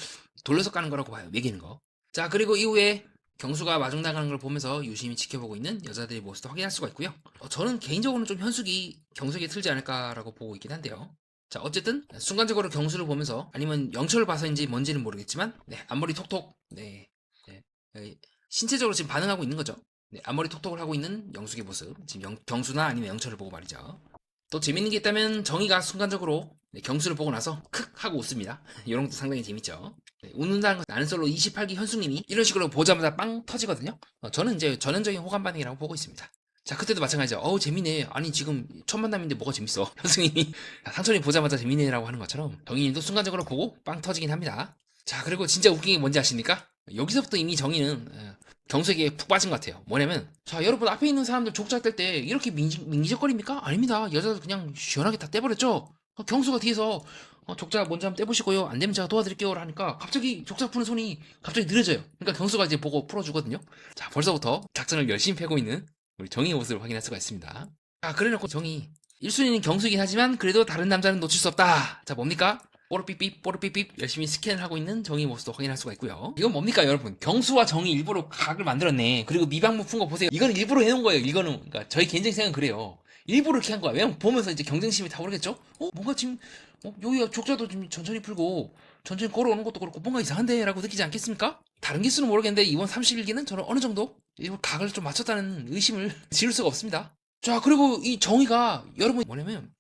돌려서 까는 거라고 봐요, 매기는 거. 자, 그리고 이후에 경수가 마중 나가는 걸 보면서 유심히 지켜보고 있는 여자들의 모습도 확인할 수가 있고요. 저는 개인적으로는 좀 현숙이 경수에게 틀지 않을까라고 보고 있긴 한데요. 자, 어쨌든 순간적으로 경수를 보면서, 아니면 영철을 봐서인지 뭔지는 모르겠지만, 앞머리 톡톡, 신체적으로 지금 반응하고 있는 거죠. 앞머리 톡톡을 하고 있는 영숙의 모습, 지금 경수나 아니면 영철을 보고 말이죠. 또 재밌는 게 있다면 정의가 순간적으로 경수를 보고 나서 크 하고 웃습니다. 이런 것도 상당히 재밌죠. 웃는다는 건 나는 솔로 28기 현숙님이 이런 식으로 보자마자 빵 터지거든요. 저는 이제 전형적인 호감 반응이라고 보고 있습니다. 자, 그때도 마찬가지죠. 재밌네. 아니, 지금 첫 만남인데 뭐가 재밌어. 현숙님이 상철이 보자마자 재밌네라고 하는 것처럼 정의님도 순간적으로 보고 빵 터지긴 합니다. 자, 그리고 진짜 웃긴 게 뭔지 아십니까? 여기서부터 이미 정의는 경수에게 푹 빠진 것 같아요. 뭐냐면, 자, 여러분 앞에 있는 사람들 족자 뗄 때 이렇게 민기적거립니까? 아닙니다. 여자들 그냥 시원하게 다 떼버렸죠. 경수가 뒤에서 족자 먼저 한번 떼보시고요, 안 되면 제가 도와드릴게요 하니까 갑자기 족자 푸는 손이 갑자기 느려져요. 그러니까 경수가 이제 보고 풀어주거든요. 자, 벌써부터 작전을 열심히 펴고 있는 우리 정의의 모습을 확인할 수가 있습니다. 자, 그래놓고 정의 1순위는 경수이긴 하지만 그래도 다른 남자는 놓칠 수 없다. 자, 뭡니까? 뽀르삐삐 뽀르삐삐 열심히 스캔을 하고 있는 정의 모습도 확인할 수가 있고요. 이건 뭡니까 여러분? 경수와 정의 일부러 각을 만들었네. 그리고 미방문 푼 거 보세요. 이거는 일부러 해놓은 거예요. 이거는 그러니까 저희 개인적인 생각은 그래요. 일부러 이렇게 한 거야. 왜냐면 보면서 이제 경쟁심이 타오르겠죠? 뭔가 지금 여기가 족자도 좀 천천히 풀고 천천히 걸어오는 것도 그렇고 뭔가 이상한데 라고 느끼지 않겠습니까? 다른 기수는 모르겠는데 이번 31기는 저는 어느 정도 일부러 각을 좀 맞췄다는 의심을 지울 수가 없습니다. 자, 그리고 이 정의가 여러분 뭐냐면,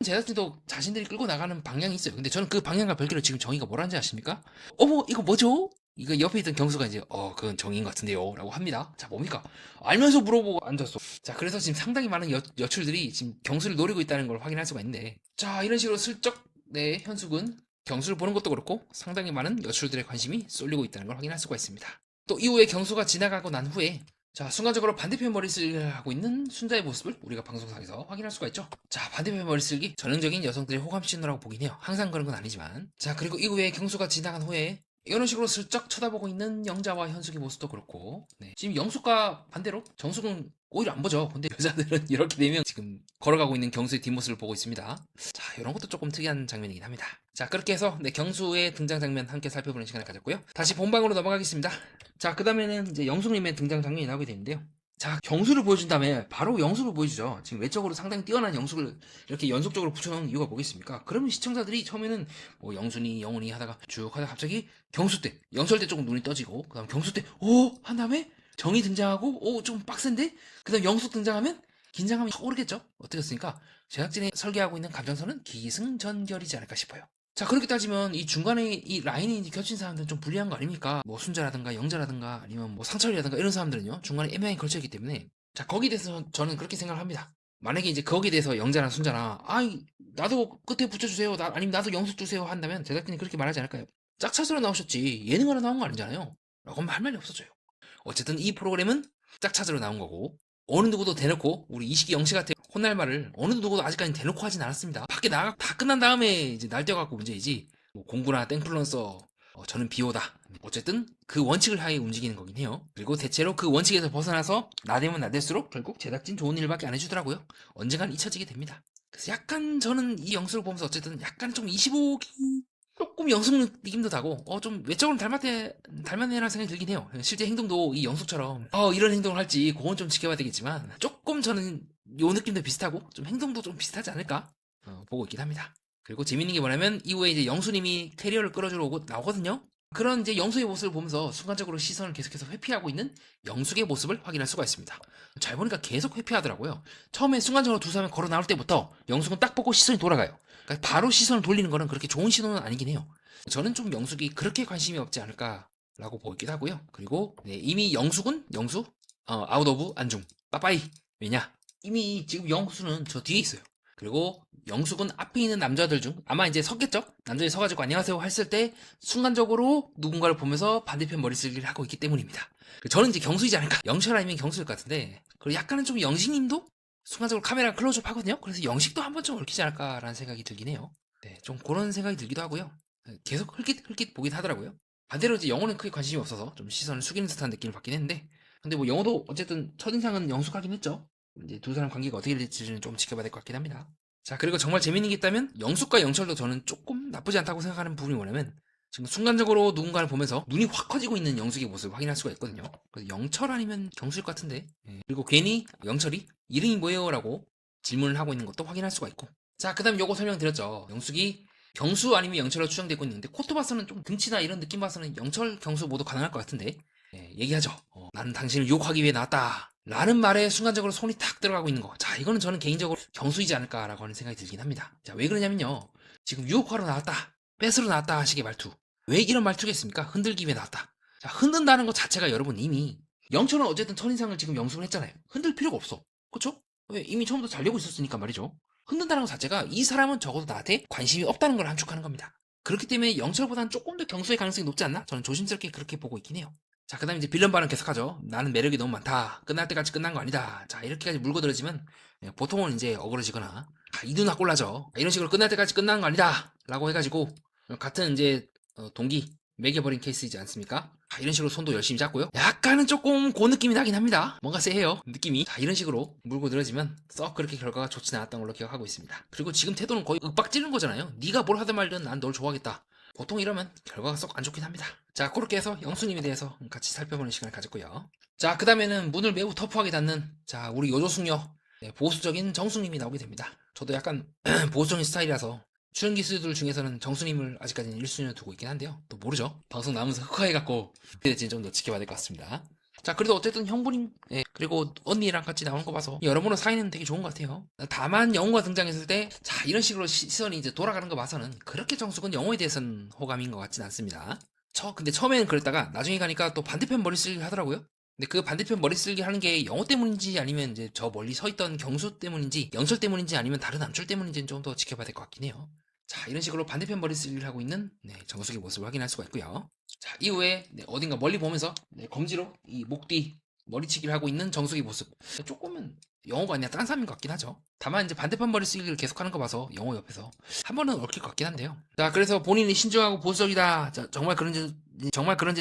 제작진도 자신들이 끌고 나가는 방향이 있어요. 근데 저는 그 방향과 별개로 지금 정의가 뭐라는지 아십니까? 어머, 이거 뭐죠? 이거 옆에 있던 경수가 이제 그건 정의인 것 같은데요 라고 합니다. 자, 뭡니까? 알면서 물어보고 앉았어. 자, 그래서 지금 상당히 많은 여출들이 지금 경수를 노리고 있다는 걸 확인할 수가 있는데, 자, 이런 식으로 슬쩍 현숙은 경수를 보는 것도 그렇고 상당히 많은 여출들의 관심이 쏠리고 있다는 걸 확인할 수가 있습니다. 또 이후에 경수가 지나가고 난 후에, 자, 순간적으로 반대편 머리쓸기를 하고 있는 순자의 모습을 우리가 방송상에서 확인할 수가 있죠. 자, 반대편 머리쓸기 전형적인 여성들의 호감 신호라고 보긴 해요. 항상 그런 건 아니지만. 자, 그리고 이후에 경수가 지나간 후에 이런 식으로 슬쩍 쳐다보고 있는 영자와 현숙의 모습도 그렇고, 지금 영숙과 반대로 정숙은 오히려 안 보죠. 근데 여자들은 이렇게 되면 지금 걸어가고 있는 경수의 뒷모습을 보고 있습니다. 자, 이런 것도 조금 특이한 장면이긴 합니다. 자, 그렇게 해서 경수의 등장 장면 함께 살펴보는 시간을 가졌고요. 다시 본방으로 넘어가겠습니다. 자, 그 다음에는 이제 영숙님의 등장 장면이 나오게 되는데요. 자, 경수를 보여준 다음에 바로 영숙을 보여주죠. 지금 외적으로 상당히 뛰어난 영숙을 이렇게 연속적으로 붙여놓은 이유가 뭐겠습니까? 그러면 시청자들이 처음에는 뭐 영순이, 영훈이 하다가 쭉 하다가 갑자기 경수 때, 영철 때 조금 눈이 떠지고, 그 다음 경수 때, 한 다음에 정이 등장하고, 좀 빡센데? 그 다음 영숙 등장하면 긴장감이 확 오르겠죠? 어떻겠습니까? 제작진이 설계하고 있는 감정선은 기승전결이지 않을까 싶어요. 자, 그렇게 따지면 이 중간에 이 라인이 겹친 사람들은 좀 불리한 거 아닙니까? 뭐 순자라든가 영자라든가 아니면 뭐 상철이라든가 이런 사람들은요 중간에 애매하게 걸쳐있기 때문에, 자, 거기에 대해서 저는 그렇게 생각을 합니다. 만약에 이제 거기에 대해서 영자나 순자나 아이 나도 끝에 붙여주세요 아니면 나도 영수 주세요 한다면 제작진이 그렇게 말하지 않을까요? 짝찾으러 나오셨지 예능하러 나온 거 아니잖아요 라고 하면 할 말이 없어져요. 어쨌든 이 프로그램은 짝찾으러 나온 거고 어느 누구도 대놓고 우리 이식이 영씨한테 혼날 말을 어느 누구도 아직까지 대놓고 하진 않았습니다. 밖에 나가 다 끝난 다음에 이제 날뛰어갖고 문제이지 뭐 공구나 땡플런서 저는 비호다. 어쨌든 그 원칙을 하에 움직이는 거긴 해요. 그리고 대체로 그 원칙에서 벗어나서 나대면 나댈수록 결국 제작진 좋은 일밖에 안 해주더라고요. 언젠간 잊혀지게 됩니다. 그래서 약간 저는 이 영수를 보면서 어쨌든 약간 좀 25기 조금 영숙 느낌도 나고 좀 외적으로 닮았네라는 생각이 들긴 해요. 실제 행동도 이 영숙처럼 이런 행동을 할지 그건 좀 지켜봐야 되겠지만 조금 저는 요 느낌도 비슷하고 좀 행동도 좀 비슷하지 않을까 보고 있긴 합니다. 그리고 재밌는 게 뭐냐면 이후에 이제 영수님이 캐리어를 끌어주러 오고 나오거든요. 그런 이제 영숙의 모습을 보면서 순간적으로 시선을 계속해서 회피하고 있는 영숙의 모습을 확인할 수가 있습니다. 잘 보니까 계속 회피하더라고요. 처음에 순간적으로 두 사람이 걸어 나올 때부터 영숙은 딱 보고 시선이 돌아가요. 그러니까 바로 시선을 돌리는 거는 그렇게 좋은 신호는 아니긴 해요. 저는 좀 영숙이 그렇게 관심이 없지 않을까라고 보기도 하고요. 그리고 네, 이미 영숙은 아웃 오브 안중 빠빠이. 왜냐 이미 지금 영수는 저 뒤에 있어요. 그리고 영숙은 앞에 있는 남자들 중 아마 이제 섰겠죠? 남자들이 서가지고 안녕하세요 했을 때 순간적으로 누군가를 보면서 반대편 머리 쓰기를 하고 있기 때문입니다. 저는 이제 경수이지 않을까? 영철 아니면 경수일 것 같은데 그리고 약간은 좀 영식님도 순간적으로 카메라 클로즈업 하거든요? 그래서 영식도 한 번쯤 얽히지 않을까라는 생각이 들긴 해요. 네, 좀 그런 생각이 들기도 하고요. 계속 흘깃흘깃 보긴 하더라고요. 반대로 이제 영어는 크게 관심이 없어서 좀 시선을 숙이는 듯한 느낌을 받긴 했는데 근데 뭐 영어도 어쨌든 첫인상은 영숙하긴 했죠. 이제 두 사람 관계가 어떻게 될지는 좀 지켜봐야 될 것 같긴 합니다. 자, 그리고 정말 재밌는 게 있다면 영숙과 영철도 저는 조금 나쁘지 않다고 생각하는 부분이 뭐냐면 지금 순간적으로 누군가를 보면서 눈이 확 커지고 있는 영숙의 모습을 확인할 수가 있거든요. 그래서 영철 아니면 경수일 것 같은데 그리고 괜히 영철이 이름이 뭐예요? 라고 질문을 하고 있는 것도 확인할 수가 있고 자, 그 다음 요거 설명드렸죠. 영숙이 경수 아니면 영철로 추정되고 있는데 코트 봐서는 좀 등치나 이런 느낌 봐서는 영철, 경수 모두 가능할 것 같은데 얘기하죠. 나는 당신을 유혹하기 위해 나왔다. 라는 말에 순간적으로 손이 탁 들어가고 있는 거. 자, 이거는 저는 개인적으로 경수이지 않을까라고 하는 생각이 들긴 합니다. 자, 왜 그러냐면요. 지금 유혹하러 나왔다. 뺏으러 나왔다 하시게 말투. 왜 이런 말투겠습니까? 흔들기 위해 나왔다. 자, 흔든다는 것 자체가 여러분 이미 영철은 어쨌든 첫인상을 지금 영수를 했잖아요. 흔들 필요가 없어. 그쵸? 왜? 이미 처음부터 잘 되고 있었으니까 말이죠. 흔든다는 것 자체가 이 사람은 적어도 나한테 관심이 없다는 걸 함축하는 겁니다. 그렇기 때문에 영철보다는 조금 더 경수의 가능성이 높지 않나? 저는 조심스럽게 그렇게 보고 있긴 해요. 자, 그 다음에 이제 빌런 반응 계속하죠. 나는 매력이 너무 많다. 끝날 때까지 끝난 거 아니다. 자, 이렇게까지 물고 들어지면 보통은 이제 어그러지거나 이 누나 꼴라죠. 이런 식으로 끝날 때까지 끝난 거 아니다. 라고 해가지고 같은 이제 동기 매겨버린 케이스이지 않습니까? 이런 식으로 손도 열심히 잡고요. 약간은 조금 그 느낌이 나긴 합니다. 뭔가 쎄해요. 느낌이. 자, 이런 식으로 물고 들어지면 썩 그렇게 결과가 좋지 않았던 걸로 기억하고 있습니다. 그리고 지금 태도는 거의 윽박 지르는 거잖아요. 네가 뭘 하든 말든 난 널 좋아하겠다. 보통 이러면 결과가 썩 안 좋긴 합니다. 자, 그렇게 해서 영수님에 대해서 같이 살펴보는 시간을 가졌고요. 자, 그 다음에는 문을 매우 터프하게 닫는 자, 우리 요조숙녀 보수적인 정숙님이 나오게 됩니다. 저도 약간 보수적인 스타일이라서 출연 기수들 중에서는 정수님을 아직까지는 1순위로 두고 있긴 한데요. 또 모르죠. 방송 나오면서 흑화해갖고 어떻게 될지 좀 더 지켜봐야 될 것 같습니다. 자, 그래도 어쨌든 형부님 그리고 언니랑 같이 나오는 거 봐서 여러모로 사이는 되게 좋은 것 같아요. 다만 영호가 등장했을 때 자, 이런 식으로 시선이 이제 돌아가는 거 봐서는 그렇게 정숙은 영호에 대해서는 호감인 것 같진 않습니다. 근데 처음에는 그랬다가 나중에 가니까 또 반대편 머리 쓰기 하더라고요. 근데 그 반대편 머리 쓰기 하는 게 영호 때문인지 아니면 이제 저 멀리 서 있던 경수 때문인지 영철 때문인지 아니면 다른 남출 때문인지는 좀 더 지켜봐야 될 것 같긴 해요. 자, 이런 식으로 반대편 머리 쓰기를 하고 있는 정숙의 모습을 확인할 수가 있고요. 자, 이후에 어딘가 멀리 보면서 검지로 이 목 뒤 머리치기를 하고 있는 정숙의 모습. 조금은 영호가 아니라 딴 사람인 것 같긴 하죠. 다만 이제 반대편 머리 쓰기를 계속하는 거 봐서 영호 옆에서 한 번은 얽힐 것 같긴 한데요. 자, 그래서 본인이 신중하고 보수적이다. 자, 정말 그런지는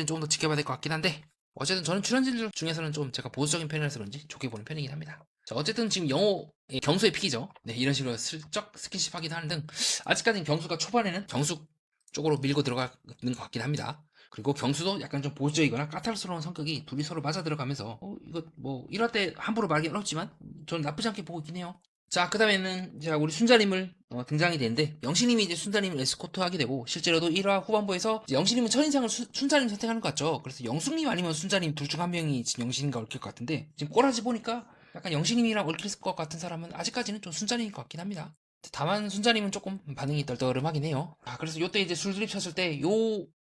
조금 더 지켜봐야 될 것 같긴 한데 어쨌든 저는 출연진들 중에서는 좀 제가 보수적인 편이라서 그런지 좋게 보는 편이긴 합니다. 자, 어쨌든 지금 영호의 경수의 픽이죠. 이런 식으로 슬쩍 스킨십 하기도 하는 등 아직까지는 경수가 초반에는 경수 쪽으로 밀고 들어가는 것 같긴 합니다. 그리고 경수도 약간 좀 보수적이거나 까탈스러운 성격이 둘이 서로 맞아 들어가면서 이거 뭐 이럴 때 함부로 말하기 어렵지만 저는 나쁘지 않게 보고 있긴 해요. 자, 그 다음에는 제가 우리 순자님을 등장이 되는데 영신님이 이제 순자님을 에스코트 하게 되고 실제로도 1화 후반부에서 영신님은 첫인상을 순자님 선택하는 것 같죠. 그래서 영숙님 아니면 순자님 둘 중 한 명이 지금 영신님과 얽힐 것 같은데 지금 꼬라지 보니까 약간 영신님이랑 얽힐 것 같은 사람은 아직까지는 좀 순자님일 것 같긴 합니다. 다만 순자님은 조금 반응이 떨떠름하긴 해요. 그래서 요때 이제 술드립 쳤을 때 요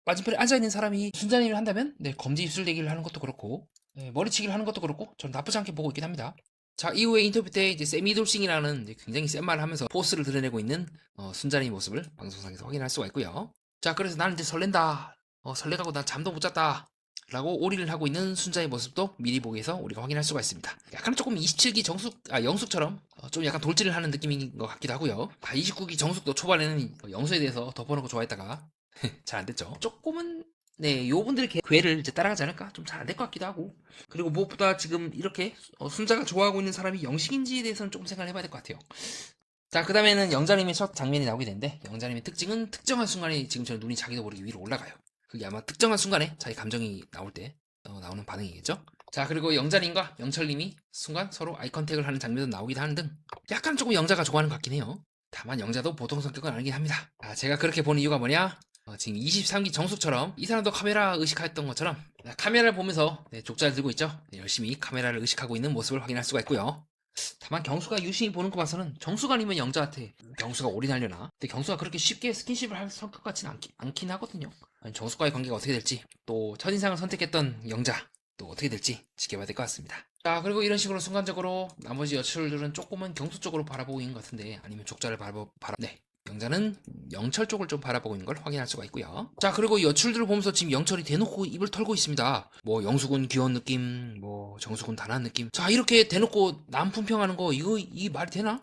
맞은편에 앉아있는 사람이 순자님을 한다면 검지 입술 대기를 하는 것도 그렇고 머리치기를 하는 것도 그렇고 저는 나쁘지 않게 보고 있긴 합니다. 자, 이후에 인터뷰 때 이제 세미돌싱이라는 이제 굉장히 센 말을 하면서 포스를 드러내고 있는 순자의 모습을 방송상에서 확인할 수가 있고요. 자, 그래서 나는 이제 설렌다. 설레가고 난 잠도 못 잤다. 라고 오리를 하고 있는 순자의 모습도 미리 보기에서 우리가 확인할 수가 있습니다. 약간 조금 27기 영숙처럼 좀 약간 돌진을 하는 느낌인 것 같기도 하고요. 29기 정숙도 초반에는 영수에 대해서 덮어놓고 좋아했다가 잘 안 됐죠. 조금은 네, 요분들의 궤를 이제 따라가지 않을까? 좀 잘 안 될 것 같기도 하고. 그리고 무엇보다 지금 이렇게 순자가 좋아하고 있는 사람이 영식인지에 대해서는 조금 생각을 해봐야 될 것 같아요. 자, 그 다음에는 영자님의 첫 장면이 나오게 되는데, 영자님의 특징은 특정한 순간에 지금처럼 눈이 자기도 모르게 위로 올라가요. 그게 아마 특정한 순간에 자기 감정이 나올 때 나오는 반응이겠죠? 자, 그리고 영자님과 영철님이 순간 서로 아이 컨택을 하는 장면도 나오기도 하는 등 약간 조금 영자가 좋아하는 것 같긴 해요. 다만 영자도 보통 성격은 아니긴 합니다. 제가 그렇게 보는 이유가 뭐냐? 지금 23기 정숙처럼 이 사람도 카메라 의식했던 것처럼 카메라를 보면서 족자를 들고 있죠. 열심히 카메라를 의식하고 있는 모습을 확인할 수가 있고요. 다만 경수가 유심히 보는 거 봐서는 정수가 아니면 영자한테 경수가 올인하려나? 근데 경수가 그렇게 쉽게 스킨십을 할 성격 같지는 않긴 하거든요. 아니, 정수과의 관계가 어떻게 될지, 또 첫인상을 선택했던 영자 또 어떻게 될지 지켜봐야 될 것 같습니다. 자, 그리고 이런 식으로 순간적으로 나머지 여출들은 조금은 경수 쪽으로 바라보고 있는 것 같은데, 아니면 족자를 네, 영자는 영철 쪽을 좀 바라보고 있는 걸 확인할 수가 있고요. 자, 그리고 여출들을 보면서 지금 영철이 대놓고 입을 털고 있습니다. 뭐 영숙은 귀여운 느낌, 뭐 정숙은 단아한 느낌. 자, 이렇게 대놓고 남 품평하는 거 이 말이 되나?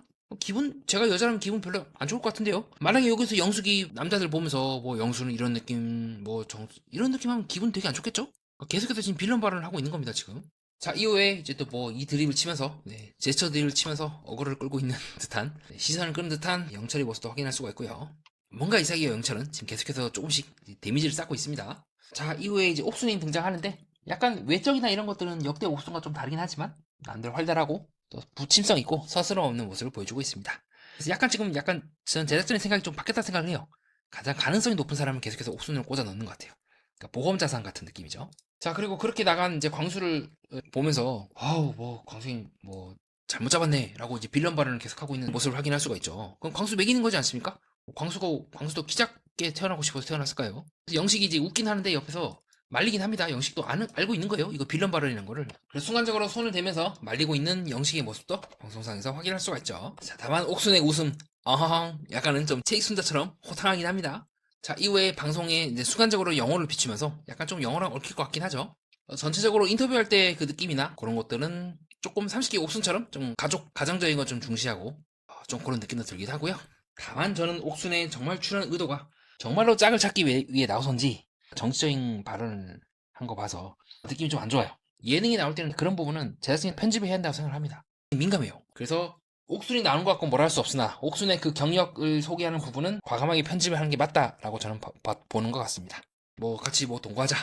제가 여자라면 기분 별로 안 좋을 것 같은데요. 만약에 여기서 영숙이 남자들 보면서 뭐 영수는 이런 느낌, 뭐 이런 느낌 하면 기분 되게 안 좋겠죠? 계속해서 지금 빌런 발언을 하고 있는 겁니다, 지금. 자, 이후에 이제 또 뭐 이 드립을 치면서 제스처 드립을 치면서 어그로를 끌고 있는 듯한 시선을 끄는 듯한 영철의 모습도 확인할 수가 있고요. 뭔가 이상해요. 영철은 지금 계속해서 조금씩 데미지를 쌓고 있습니다. 자, 이후에 이제 옥순이 등장하는데 약간 외적이나 이런 것들은 역대 옥순과 좀 다르긴 하지만 남들 활달하고 또 부침성 있고 서스럼 없는 모습을 보여주고 있습니다. 그래서 약간 지금 전 제작진의 생각이 좀 바뀌었다 생각을 해요. 가장 가능성이 높은 사람을 계속해서 옥순으로 꽂아 넣는 것 같아요. 그러니까 보검자산 같은 느낌이죠. 자, 그리고 그렇게 나간 이제 광수를 보면서 광수님 잘못 잡았네 라고 이제 빌런 발언을 계속하고 있는 모습을 확인할 수가 있죠. 그럼 광수 매기는 거지 않습니까? 광수도 키 작게 태어나고 싶어서 태어났을까요? 그래서 영식이 이제 웃긴 하는데 옆에서 말리긴 합니다. 영식도 알고 있는 거예요. 이거 빌런 발언이라는 거를. 그래서 순간적으로 손을 대면서 말리고 있는 영식의 모습도 방송상에서 확인할 수가 있죠. 자, 다만 옥순의 웃음 어허 약간은 좀 체익순자처럼 호탕하긴 합니다. 자, 이후에 방송에 이제 순간적으로 영어를 비추면서 약간 좀 영어랑 얽힐 것 같긴 하죠. 전체적으로 인터뷰할 때 그 느낌이나 그런 것들은 조금 30기 옥순처럼 좀 가정적인 거 좀 중시하고 좀 그런 느낌도 들기도 하고요. 다만 저는 옥순의 정말 출연 의도가 정말로 짝을 찾기 위해 나서선지 정치적인 발언을 한 거 봐서 느낌이 좀 안 좋아요. 예능이 나올 때는 그런 부분은 제작진이 편집을 해야 한다고 생각을 합니다. 민감해요. 그래서 옥순이 나오는 것 같고 뭐라 할 수 없으나 옥순의 그 경력을 소개하는 부분은 과감하게 편집을 하는 게 맞다라고 저는 보는 것 같습니다. 같이 동거하자.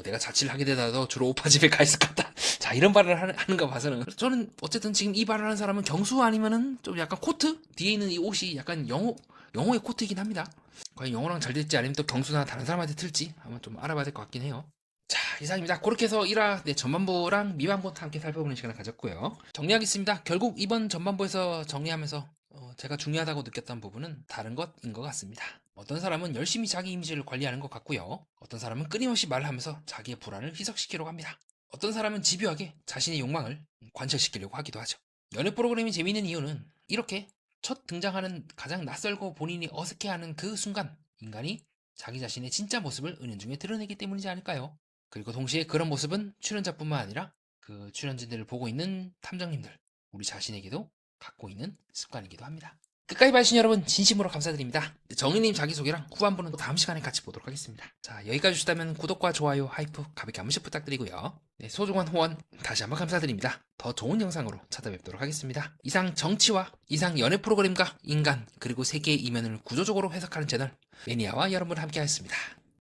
내가 자취를 하게 되더라도 주로 오빠 집에 가 있을 것 같다. 자, 이런 발언을 하는 거 봐서는 저는 어쨌든 지금 이 발언하는 사람은 경수 아니면은 좀 약간 코트? 뒤에 있는 이 옷이 약간 영어의 코트이긴 합니다. 과연 영어랑 잘 될지 아니면 또 경수나 다른 사람한테 틀지 한번 좀 알아봐야 될 것 같긴 해요. 자, 이상입니다. 그렇게 해서 1화 전반부랑 미완부터 함께 살펴보는 시간을 가졌고요. 정리하겠습니다. 결국 이번 전반부에서 정리하면서 제가 중요하다고 느꼈던 부분은 다른 것인 것 같습니다. 어떤 사람은 열심히 자기 이미지를 관리하는 것 같고요. 어떤 사람은 끊임없이 말을 하면서 자기의 불안을 희석시키려고 합니다. 어떤 사람은 집요하게 자신의 욕망을 관철시키려고 하기도 하죠. 연애 프로그램이 재미있는 이유는 이렇게 첫 등장하는 가장 낯설고 본인이 어색해하는 그 순간 인간이 자기 자신의 진짜 모습을 은연중에 드러내기 때문이지 않을까요? 그리고 동시에 그런 모습은 출연자뿐만 아니라 그 출연진들을 보고 있는 탐정님들, 우리 자신에게도 갖고 있는 습관이기도 합니다. 끝까지 봐주신 여러분 진심으로 감사드립니다. 정희님 자기소개랑 후반부는 또 다음 시간에 같이 보도록 하겠습니다. 자, 여기까지 주시다면 구독과 좋아요, 하이프 가볍게 한 번씩 부탁드리고요. 소중한 후원 다시 한번 감사드립니다. 더 좋은 영상으로 찾아뵙도록 하겠습니다. 이상 정치와 이상 연애 프로그램과 인간 그리고 세계의 이면을 구조적으로 해석하는 채널 매니아와 여러분 함께 하였습니다.